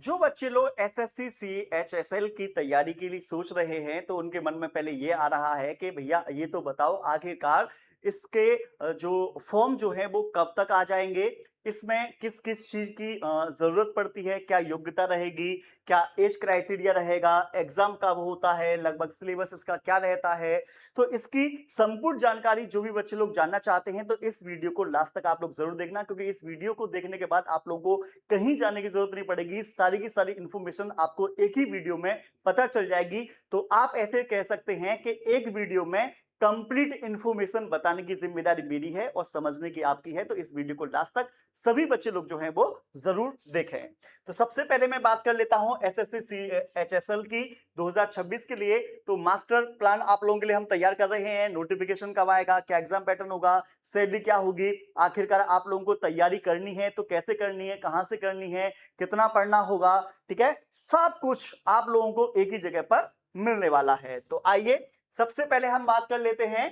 जो बच्चे लोग एसएससी सीएचएसएल की तैयारी के लिए सोच रहे हैं तो उनके मन में पहले ये आ रहा है कि भैया ये तो बताओ आखिरकार इसके जो फॉर्म जो है वो कब तक आ जाएंगे, इसमें किस किस चीज की जरूरत पड़ती है, क्या योग्यता रहेगी, क्या एज क्राइटेरिया रहेगा, एग्जाम कब होता है, लगभग सिलेबस इसका क्या रहता है। तो इसकी संपूर्ण जानकारी जो भी बच्चे लोग जानना चाहते हैं तो इस वीडियो को लास्ट तक आप लोग जरूर देखना, क्योंकि इस वीडियो को देखने के बाद आप लोगों को कहीं जाने की जरूरत नहीं पड़ेगी। सारी की सारी इंफॉर्मेशन आपको एक ही वीडियो में पता चल जाएगी। तो आप ऐसे कह सकते हैं कि एक वीडियो में कंप्लीट इंफॉर्मेशन बताने की जिम्मेदारी मेरी है और समझने की आपकी है। तो इस वीडियो को लास्ट तक सभी बच्चे लोग जो हैं वो जरूर देखें। तो सबसे पहले मैं बात कर लेता हूं एसएससी सीएचएसएल की 2026 के लिए। तो मास्टर प्लान आप लोगों के लिए हम तैयार कर रहे हैं। नोटिफिकेशन कब आएगा, क्या एग्जाम पैटर्न होगा, सैलरी क्या होगी, आखिरकार आप लोगों को तैयारी करनी है तो कैसे करनी है, कहां से करनी है, कितना पढ़ना होगा, ठीक है, सब कुछ आप लोगों को एक ही जगह पर मिलने वाला है। तो आइए सबसे पहले हम बात कर लेते हैं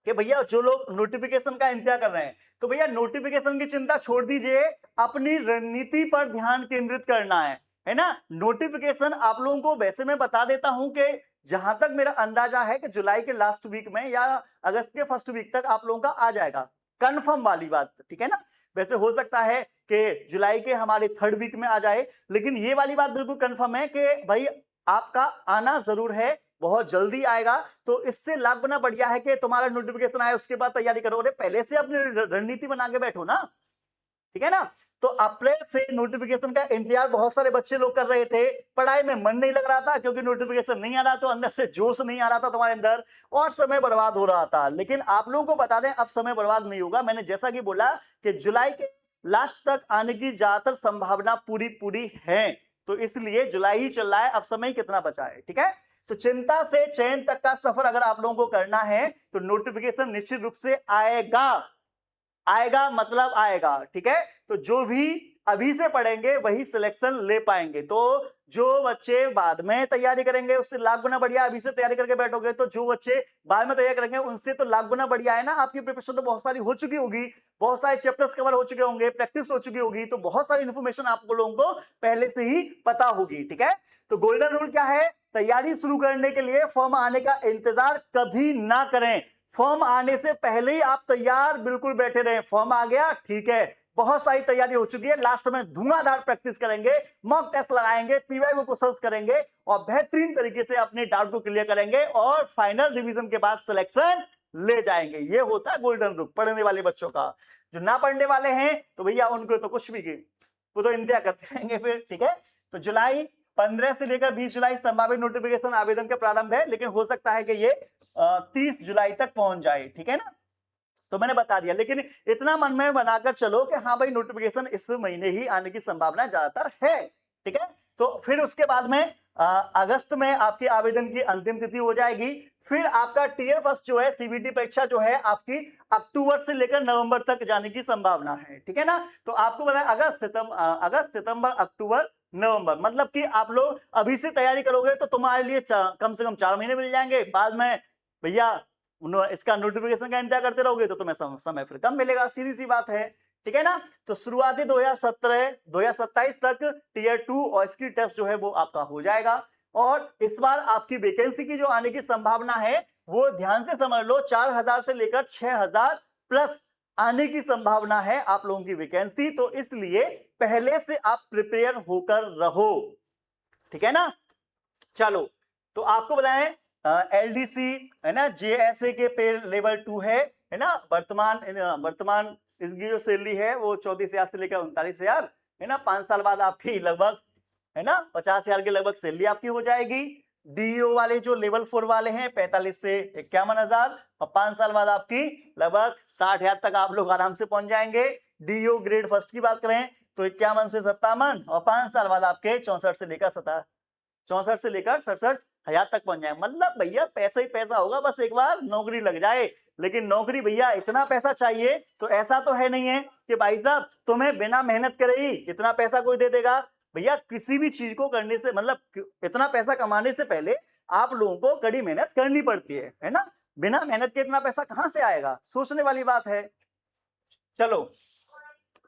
कि भैया जो लोग नोटिफिकेशन का इंतजार कर रहे हैं तो भैया नोटिफिकेशन की चिंता छोड़ दीजिए, अपनी रणनीति पर ध्यान केंद्रित करना है ना। नोटिफिकेशन आप लोगों को वैसे मैं बता देता हूं कि जहां तक मेरा अंदाजा है कि जुलाई के लास्ट वीक में या अगस्त के फर्स्ट वीक तक आप लोगों का आ जाएगा, कंफर्म वाली बात, ठीक है ना। वैसे हो सकता है कि जुलाई के हमारे थर्ड वीक में आ जाए, लेकिन ये वाली बात बिल्कुल कंफर्म है कि भाई आपका आना जरूर है, बहुत जल्दी आएगा। तो इससे लाख गुना बढ़िया है कि तुम्हारा नोटिफिकेशन आए उसके बाद तैयारी करो। अरे पहले से अपनी रणनीति बना के बैठो ना, ठीक है ना। तो अप्रैल से नोटिफिकेशन का इंतजार बहुत सारे बच्चे लोग कर रहे थे, पढ़ाई में मन नहीं लग रहा था क्योंकि नोटिफिकेशन नहीं आ रहा, तो अंदर से जोश नहीं आ रहा था तुम्हारे अंदर और समय बर्बाद हो रहा था। लेकिन आप लोगों को बता दें अब समय बर्बाद नहीं होगा। मैंने जैसा कि बोला कि जुलाई के लास्ट तक आने की ज्यादातर संभावना पूरी पूरी है, तो इसलिए जुलाई ही चल रहा है, अब समय कितना बचा है, ठीक है। तो चिंता से चयन तक का सफर अगर आप लोगों को करना है तो नोटिफिकेशन निश्चित रूप से आएगा, आएगा मतलब आएगा, ठीक है। तो जो भी अभी से पढ़ेंगे वही सिलेक्शन ले पाएंगे। तो जो बच्चे बाद में तैयारी करेंगे उससे लाख गुना बढ़िया, अभी से तैयारी करके बैठोगे तो जो बच्चे बाद में तैयारी करेंगे उनसे तो लाख गुना बढ़िया है ना। आपकी प्रिपरेशन तो बहुत सारी हो चुकी होगी, बहुत सारे चैप्टर्स कवर हो चुके होंगे, प्रैक्टिस हो चुकी होगी, तो बहुत सारी इंफॉर्मेशन आपको लोगों को पहले से ही पता होगी, ठीक है। तो गोल्डन रूल क्या है, तैयारी शुरू करने के लिए फॉर्म आने का इंतजार कभी ना करें। फॉर्म आने से पहले ही आप तैयार बिल्कुल बैठे रहे। फॉर्म आ गया, ठीक है, बहुत सारी तैयारी हो चुकी है, लास्ट में धुआंधार प्रैक्टिस करेंगे, मॉक टेस्ट लगाएंगे, पीवाईक्यू क्वेश्चंस करेंगे और बेहतरीन तरीके से अपने डाउट को क्लियर करेंगे और फाइनल रिवीजन के बाद सिलेक्शन ले जाएंगे। ये होता है गोल्डन रूल पढ़ने वाले बच्चों का। जो ना पढ़ने वाले हैं तो भैया उनको तो कुछ भी वो तो इंतजार करते रहेंगे फिर, ठीक है। तो जुलाई 15 से लेकर 20 जुलाई संभावित नोटिफिकेशन आवेदन का प्रारंभ है, लेकिन हो सकता है कि ये 30 जुलाई तक पहुंच जाए, ठीक है ना। तो मैंने बता दिया, लेकिन इतना मन में बनाकर चलो कि हाँ भाई नोटिफिकेशन इस महीने ही आने की संभावना ज्यादातर है, ठीक है। तो फिर उसके बाद में अगस्त में आपके आवेदन की अंतिम तिथि हो जाएगी। फिर आपका टीयर फर्स्ट जो है सीबीटी परीक्षा जो है आपकी अक्टूबर से लेकर नवंबर तक जाने की संभावना है, ठीक है ना। तो आपको बताया अगस्त सितंबर अक्टूबर नवंबर, मतलब कि आप लोग अभी से तैयारी करोगे तो तुम्हारे लिए कम से कम 4 महीने मिल जाएंगे। बाद में भैया इसका नोटिफिकेशन का इंतजार करते रहोगे तो तुम्हें समय फिर कम मिलेगा, सीधी सी बात है, ठीक है ना। तो शुरुआती 2027 तक टीयर 2 और इसकी टेस्ट जो है वो आपका हो जाएगा। और इस बार आपकी वैकेंसी की जो आने की संभावना है वो ध्यान से समझ लो, 4000 से लेकर 6000 प्लस आने की संभावना है आप लोगों की वैकेंसी। तो इसलिए पहले से आप प्रिपेयर होकर रहो, ठीक है ना। चलो तो आपको बताएं एलडीसी है ना, जेएसए के पे लेवल 2 है ना। वर्तमान इसकी जो सैलरी है वो 34,000 से लेकर 39,000 है ना। 5 साल बाद आपकी लगभग है ना 50,000 के लगभग सैलरी आपकी हो जाएगी। डीओ वाले जो लेवल 4 वाले हैं 45 से 51,000 और 5 साल बाद आपकी लगभग 60,000 तक आप लोग आराम से पहुंच जाएंगे। डीओ ग्रेड फर्स्ट की बात करें तो 51 से 57 और 5 साल बाद आपके 64 से लेकर 67,000 तक पहुंच जाए। मतलब भैया पैसा ही पैसा होगा, बस एक बार नौकरी लग जाए। लेकिन नौकरी भैया इतना पैसा चाहिए तो ऐसा तो है नहीं है कि भाई साहब तुम्हें बिना मेहनत करे ही इतना पैसा कोई दे देगा। भैया किसी भी चीज को करने से मतलब इतना पैसा कमाने से पहले आप लोगों को कड़ी मेहनत करनी पड़ती है ना। बिना मेहनत के इतना पैसा कहां से आएगा, सोचने वाली बात है। चलो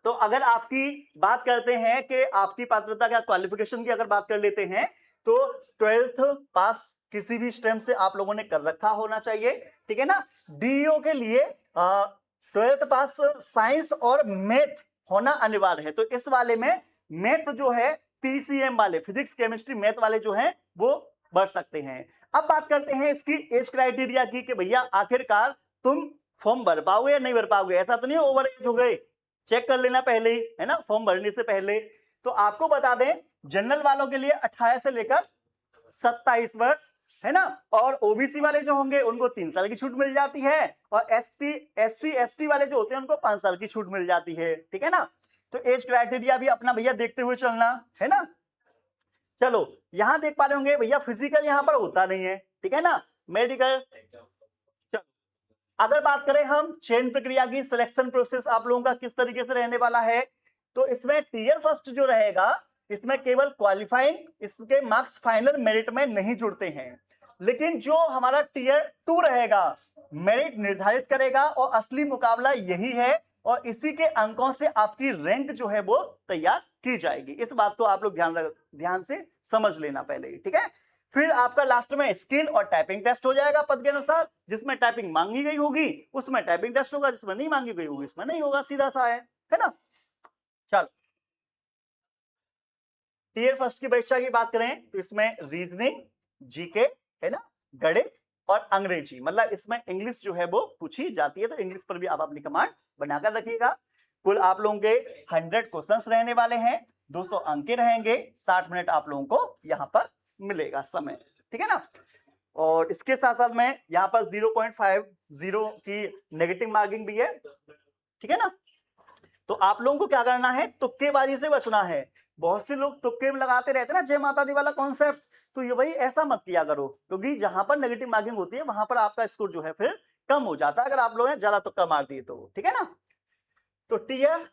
तो अगर आपकी बात करते हैं कि आपकी पात्रता क्या, क्वालिफिकेशन की अगर बात कर लेते हैं, तो 12th पास किसी भी स्ट्रीम से आप लोगों ने कर रखा होना चाहिए, ठीक है ना। डीईओ के लिए 12th पास साइंस और मैथ होना अनिवार्य है। तो इस वाले में मैथ जो है, पीसीएम वाले, फिजिक्स केमिस्ट्री मैथ वाले जो हैं वो बढ़ सकते हैं। अब बात करते हैं इसकी एज क्राइटेरिया की, कि भैया आखिरकार तुम फॉर्म भर पाओगे या नहीं भर पाओगे। ऐसा तो नहीं ओवर एज हो गए, चेक कर लेना पहले ही, है ना, फॉर्म भरने से पहले। तो आपको बता दें, जनरल वालों के लिए 18 से लेकर 27 वर्ष, है ना, और ओबीसी वाले जो होंगे उनको 3 साल की छूट मिल जाती है, और एससी एसटी वाले जो होते हैं उनको 5 साल की छूट मिल जाती है, ठीक है ना। तो एज क्राइटेरिया भी अपना भैया देखते हुए चलना, है ना। चलो, यहां देख पा रहे होंगे भैया फिजिकल यहां पर होता नहीं है, ठीक है ना, मेडिकल। अगर बात करें हम चयन प्रक्रिया की, सिलेक्शन प्रोसेस आप लोगों का किस तरीके से रहने वाला है, तो इसमें टीयर फर्स्ट जो रहेगा, इसमें केवल क्वालिफाइंग, इसके मार्क्स फाइनल मेरिट में नहीं जुड़ते हैं। लेकिन जो हमारा टीयर 2 रहेगा, मेरिट निर्धारित करेगा और असली मुकाबला यही है, और इसी के अंकों से आपकी रैंक जो है वो तैयार की जाएगी। इस बात को आप लोग ध्यान से समझ लेना पहले, ठीक है। फिर आपका लास्ट में स्किल और टाइपिंग टेस्ट हो जाएगा पद के अनुसार, जिसमें टाइपिंग मांगी गई होगी उसमें टाइपिंग टेस्ट होगा, जिसमें नहीं मांगी गई होगी इसमें नहीं होगा, सीधा सा है ना। चलो, टीयर फर्स्ट की परीक्षा की बात करें तो इसमें रीजनिंग, जीके, है ना, गणित और अंग्रेजी, मतलब इसमें इंग्लिश जो है वो पूछी जाती है, तो इंग्लिश पर भी आप अपनी कमांड बनाकर रखिएगा। कुल आप लोगों के 100 क्वेश्चंस रहने वाले हैं, 200 अंक रहेंगे, 60 मिनट आप लोगों को यहाँ पर मिलेगा समय, ठीक है ना। और इसके साथ साथ में यहाँ पर 0.50 की नेगेटिव मार्किंग भी है, ठीक है ना। तो आप लोगों को क्या करना है, तुक्केबाजी से बचना है। बहुत से लोग तुक्के लगाते रहते हैं ना, जय माता दी वाला कॉन्सेप्ट, तो ये भाई ऐसा मत किया करो, क्योंकि जहां पर नेगेटिव मार्किंग होती है वहां पर आपका स्कोर जो है फिर कम हो जाता है, अगर आप लोगों ने ज्यादा तुक्का मार दिए तो, ठीक है ना। तो टीयर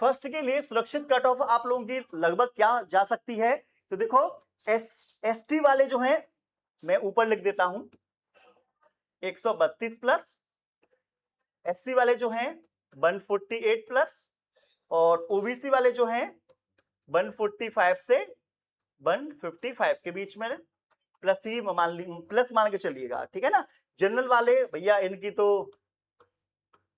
फर्स्ट के लिए सुरक्षित कट ऑफ आप लोगों की लगभग क्या जा सकती है, तो देखो एसटी वाले जो हैं, मैं ऊपर लिख देता हूं 132 प्लस, एससी वाले जो हैं 148 प्लस, और ओबीसी वाले जो हैं 145 से 155 के बीच में प्लस ही प्लस मान के चलिएगा, ठीक है ना। जनरल वाले भैया इनकी तो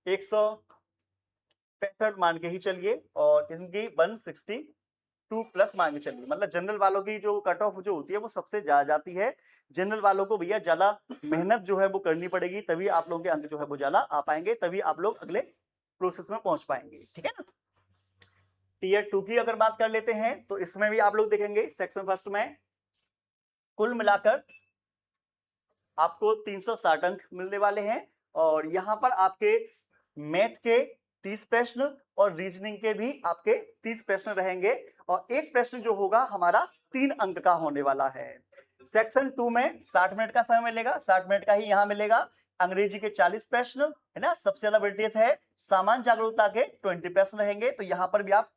165 मान के ही चलिए, और इनकी 162 प्लस मान के चलिए, मतलब जनरल वालों की जो कट ऑफ जो होती है वो सबसे ज्यादा जाती है। जनरल वालों को भैया ज्यादा मेहनत जो है वो करनी पड़ेगी, तभी आप लोगों के अंक जो है वो ज्यादा आ पाएंगे, तभी आप लोग अगले प्रोसेस में पहुंच पाएंगे, ठीक है ना। टीयर 2 की अगर बात कर लेते हैं तो इसमें भी आप लोग देखेंगे सेक्शन फर्स्ट में कुल मिलाकर आपको 360 अंक मिलने वाले हैं, और यहां पर आपके मैथ के 30 प्रश्न और रीजनिंग के भी आपके 30 प्रश्न रहेंगे, और एक प्रश्न जो होगा हमारा 3 अंक का होने वाला है। सेक्शन 2 में 60 मिनट का समय मिलेगा, 60 मिनट का ही यहां मिलेगा। अंग्रेजी के 40 प्रश्न, है ना, सबसे ज्यादा वेटेज है। सामान्य जागरूकता के 20 प्रश्न रहेंगे, तो यहां पर भी आप,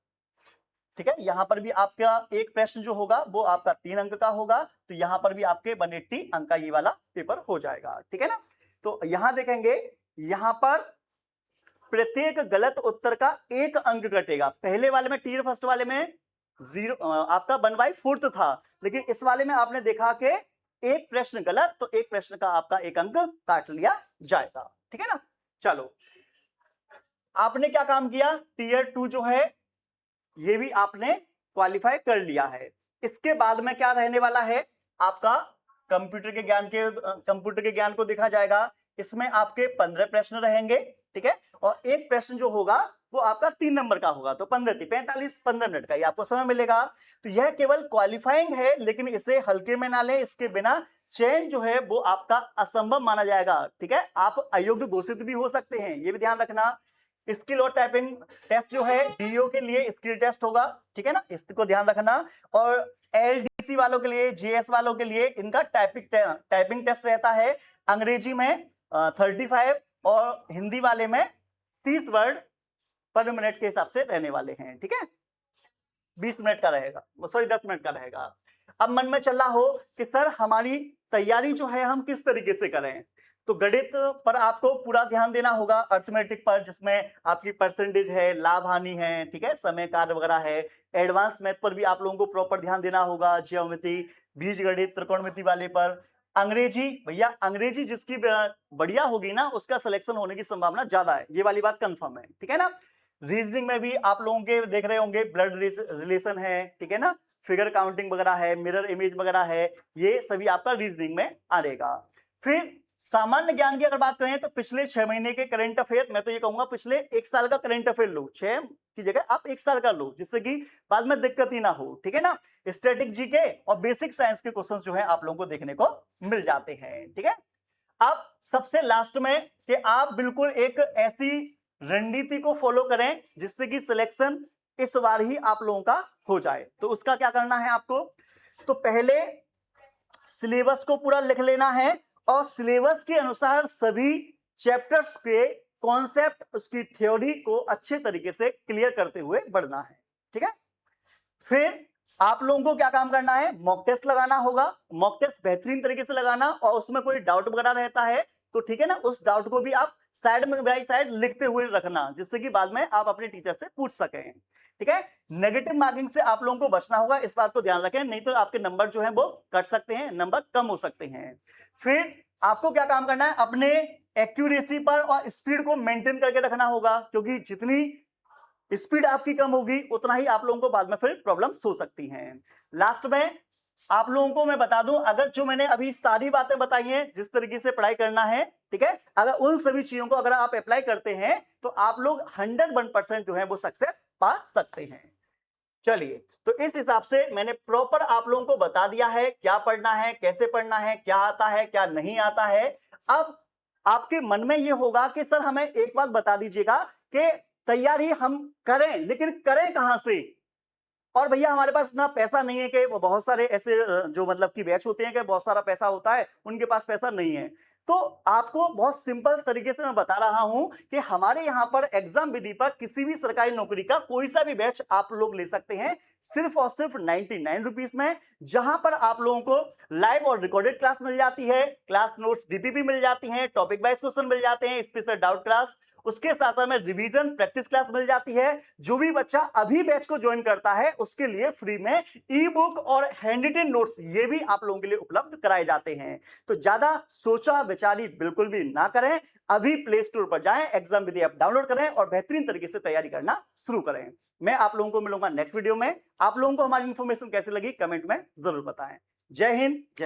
ठीक है, यहां पर भी आपका एक प्रश्न जो होगा वो आपका 3 अंक का होगा, तो यहां पर भी आपके 180 अंक का ये वाला पेपर हो जाएगा, ठीक है ना। तो यहां देखेंगे, यहां पर प्रत्येक गलत उत्तर का 1 अंक कटेगा। पहले वाले में, टीयर फर्स्ट वाले में 0 आपका 1/4 था, लेकिन इस वाले में आपने देखा कि एक प्रश्न गलत तो एक प्रश्न का आपका 1 अंक काट लिया जाएगा, ठीक है ना। चलो, आपने क्या काम किया, टीयर 2 जो है ये भी आपने क्वालिफाई कर लिया है। इसके बाद में क्या रहने वाला है, आपका कंप्यूटर के ज्ञान को देखा जाएगा। इसमें आपके 15 प्रश्न रहेंगे, ठीक है, और एक प्रश्न जो होगा वो आपका 3 नंबर का होगा, तो 15 मिनट का ही आपको समय मिलेगा। तो यह केवल क्वालिफाइंग है, लेकिन इसे हल्के में ना लें, इसके बिना चयन जो है वो आपका असंभव माना जाएगा, ठीक है। आप अयोग्य घोषित भी हो सकते हैं, ये भी ध्यान रखना। स्किल और टाइपिंग टेस्ट जो है डीओ के लिए स्किल टेस्ट होगा, ठीक है ना, इसको ध्यान रखना। और एलडीसी वालों के लिए, जीएस वालों के लिए इनका टाइपिंग टेस्ट रहता है। अंग्रेजी में 35 और हिंदी वाले में 30 वर्ड पर मिनट के हिसाब से रहने वाले हैं, ठीक है। 20 मिनट का रहेगा, सॉरी 10 मिनट का रहेगा। अब मन में चल रहा हो कि सर हमारी तैयारी जो है हम किस तरीके से करें, तो गणित पर आपको पूरा ध्यान देना होगा, अर्थमेटिक पर, जिसमें आपकी परसेंटेज है, लाभ हानि है, ठीक है, समय कार्य वगैरह है। एडवांस मैथ पर भी आप लोगों को प्रॉपर ध्यान देना होगा, ज्योमेट्री, बीजगणित, त्रिकोणमिति वाले पर। अंग्रेजी, भैया अंग्रेजी जिसकी बढ़िया होगी ना, उसका सिलेक्शन होने की संभावना ज्यादा है, ये वाली बात कंफर्म है, ठीक है ना। रीजनिंग में भी आप लोगों के देख रहे होंगे, ब्लड रिलेशन है, ठीक है ना, फिगर काउंटिंग वगैरह है, मिरर इमेज वगैरह है, ये सभी आपका रीजनिंग में आएगा। फिर सामान्य ज्ञान की अगर बात करें तो पिछले 6 महीने के करंट अफेयर, मैं तो ये कहूंगा पिछले 1 साल का करंट अफेयर लो, 6 की जगह आप 1 साल का लो, जिससे कि बाद में दिक्कत ही ना हो, ठीक है ना। स्टैटिक जीके और बेसिक साइंस के क्वेश्चंस जो है आप लोगों को देखने को मिल जाते हैं, ठीक है। अब सबसे लास्ट में कि आप बिल्कुल एक ऐसी रणनीति को फॉलो करें जिससे कि सिलेक्शन इस बार ही आप लोगों का हो जाए। तो उसका क्या करना है आपको, तो पहले सिलेबस को पूरा लिख लेना है और सिलेबस के अनुसार सभी चैप्टर्स के कॉन्सेप्ट, उसकी थ्योरी को अच्छे तरीके से क्लियर करते हुए बढ़ना है, ठीक है। फिर आप लोगों को क्या काम करना है, मॉक टेस्ट लगाना होगा, मॉक टेस्ट बेहतरीन तरीके से लगाना, और उसमें कोई डाउट वगैरह रहता है तो ठीक है ना, उस डाउट को भी आप साइड में बाई साइड लिखते हुए रखना, जिससे कि बाद में आप अपने टीचर से पूछ सकें, ठीक है। नेगेटिव मार्किंग से आप लोगों को बचना होगा, इस बात को ध्यान रखें, नहीं तो आपके नंबर जो है वो कट सकते हैं, नंबर कम हो सकते हैं। फिर आपको क्या काम करना है, अपने एक्यूरेसी पर और स्पीड को मेंटेन करके रखना होगा, क्योंकि जितनी स्पीड आपकी कम होगी उतना ही आप लोगों को बाद में फिर प्रॉब्लम्स हो सकती हैं। लास्ट में आप लोगों को मैं बता दूं, अगर जो मैंने अभी सारी बातें बताई हैं जिस तरीके से पढ़ाई करना है, ठीक है, अगर उन सभी चीजों को अगर आप अप्लाई करते हैं तो आप लोग 101% जो है वो सक्सेस पा सकते हैं। चलिए, तो इस हिसाब से मैंने प्रॉपर आप लोगों को बता दिया है क्या पढ़ना है, कैसे पढ़ना है, क्या आता है क्या नहीं आता है। अब आपके मन में ये होगा कि सर हमें एक बात बता दीजिएगा कि तैयारी हम करें, लेकिन करें कहां से, और भैया हमारे पास इतना पैसा नहीं है कि बहुत सारे ऐसे जो मतलब कि बैच होते हैं कि बहुत सारा पैसा होता है, उनके पास पैसा नहीं है। तो आपको बहुत सिंपल तरीके से मैं बता रहा हूं कि हमारे यहां पर एग्जाम विधि पर किसी भी सरकारी नौकरी का कोई सा भी बैच आप लोग ले सकते हैं, सिर्फ और सिर्फ 99 रुपीस में, जहां पर आप लोगों को लाइव और रिकॉर्डेड क्लास मिल जाती है, क्लास नोट्स डीपीपी मिल जाती हैं, टॉपिक वाइज क्वेश्चन मिल जाते हैं, स्पेशल डाउट क्लास, उसके साथ में रिवीजन प्रैक्टिस क्लास मिल जाती है। जो भी बच्चा अभी बैच को ज्वाइन करता है उसके लिए फ्री में ई बुक और हैंड रिटन नोट्स ये भी आप लोगों के लिए उपलब्ध कराए जाते हैं। तो ज्यादा सोचा विचारी बिल्कुल भी ना करें, अभी प्ले स्टोर पर जाएं, एग्जाम विधि ऐप डाउनलोड करें और बेहतरीन तरीके से तैयारी करना शुरू करें। मैं आप लोगों को मिलूंगा नेक्स्ट वीडियो में। आप लोगों को हमारी इंफॉर्मेशन कैसी लगी कमेंट में जरूर बताएं। जय हिंद।